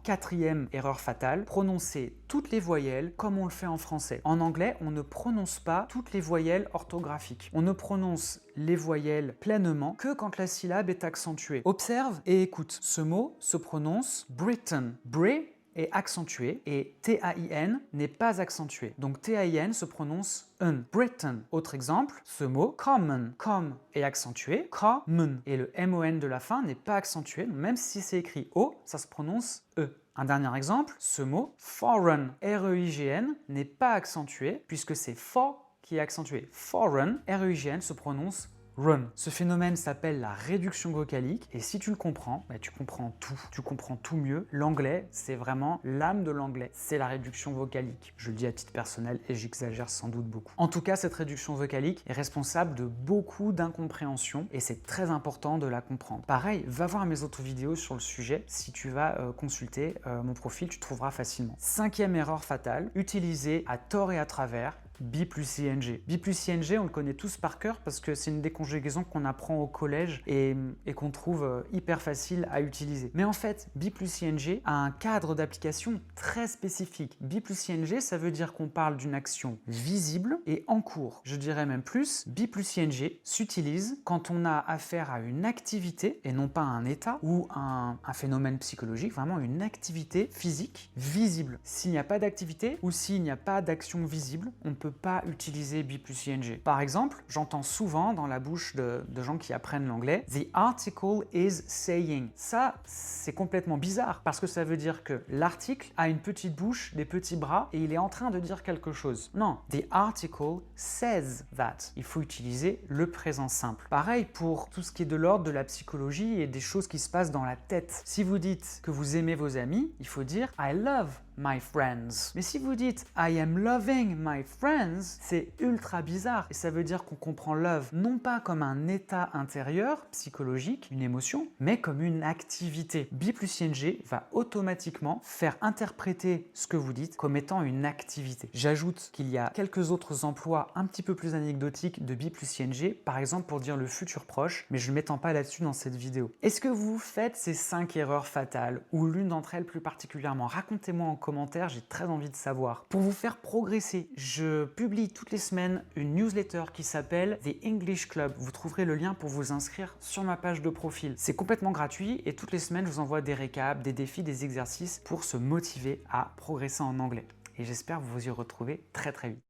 Quatrième erreur fatale, prononcer toutes les voyelles comme on le fait en français. En anglais, on ne prononce pas toutes les voyelles orthographiques. On ne prononce les voyelles pleinement que quand la syllabe est accentuée. Observe et écoute. Ce mot se prononce Britain. Bray est accentué et T-A-I-N n'est pas accentué. Donc T-A-I-N se prononce un. Britain. Autre exemple, ce mot common. Com est accentué, common. Et le M-O-N de la fin n'est pas accentué. Donc même si c'est écrit O, ça se prononce E. Un dernier exemple, ce mot foreign, R-E-I-G-N, n'est pas accentué puisque c'est for qui est accentué. Foreign, R-E-I-G-N se prononce run. Ce phénomène s'appelle la réduction vocalique et si tu le comprends, tu comprends tout. Tu comprends tout mieux. L'anglais, c'est vraiment l'âme de l'anglais. C'est la réduction vocalique. Je le dis à titre personnel et j'exagère sans doute beaucoup. En tout cas, cette réduction vocalique est responsable de beaucoup d'incompréhension et c'est très important de la comprendre. Pareil, va voir mes autres vidéos sur le sujet. Si tu vas consulter mon profil, tu trouveras facilement. Cinquième erreur fatale, utiliser à tort et à travers be plus ing. Be plus ing, on le connaît tous par cœur parce que c'est une des conjugaisons qu'on apprend au collège et qu'on trouve hyper facile à utiliser. Mais en fait, be plus ing a un cadre d'application très spécifique. Be plus ing, ça veut dire qu'on parle d'une action visible et en cours. Je dirais même plus, be plus ing s'utilise quand on a affaire à une activité et non pas un état ou un phénomène psychologique, vraiment une activité physique visible. S'il n'y a pas d'activité ou s'il n'y a pas d'action visible, on ne peut pas utiliser be plus ing. Par exemple, j'entends souvent dans la bouche de gens qui apprennent l'anglais « The article is saying ». Ça, c'est complètement bizarre parce que ça veut dire que l'article a une petite bouche, des petits bras et il est en train de dire quelque chose. Non, « The article says that ». Il faut utiliser le présent simple. Pareil pour tout ce qui est de l'ordre de la psychologie et des choses qui se passent dans la tête. Si vous dites que vous aimez vos amis, il faut dire « I love my friends ». Mais si vous dites « I am loving my friends », c'est ultra bizarre et ça veut dire qu'on comprend love non pas comme un état intérieur psychologique, une émotion, mais comme une activité. Be plus ing va automatiquement faire interpréter ce que vous dites comme étant une activité. J'ajoute qu'il y a quelques autres emplois un petit peu plus anecdotiques de be plus ing, par exemple pour dire le futur proche, mais je ne m'étends pas là-dessus dans cette vidéo. Est-ce que vous faites ces 5 erreurs fatales ou l'une d'entre elles plus particulièrement? Racontez-moi en commentaire, j'ai très envie de savoir. Pour vous faire progresser, je publie toutes les semaines une newsletter qui s'appelle The English Club. Vous trouverez le lien pour vous inscrire sur ma page de profil. C'est complètement gratuit et toutes les semaines, je vous envoie des récaps, des défis, des exercices pour se motiver à progresser en anglais. Et j'espère vous y retrouver très très vite.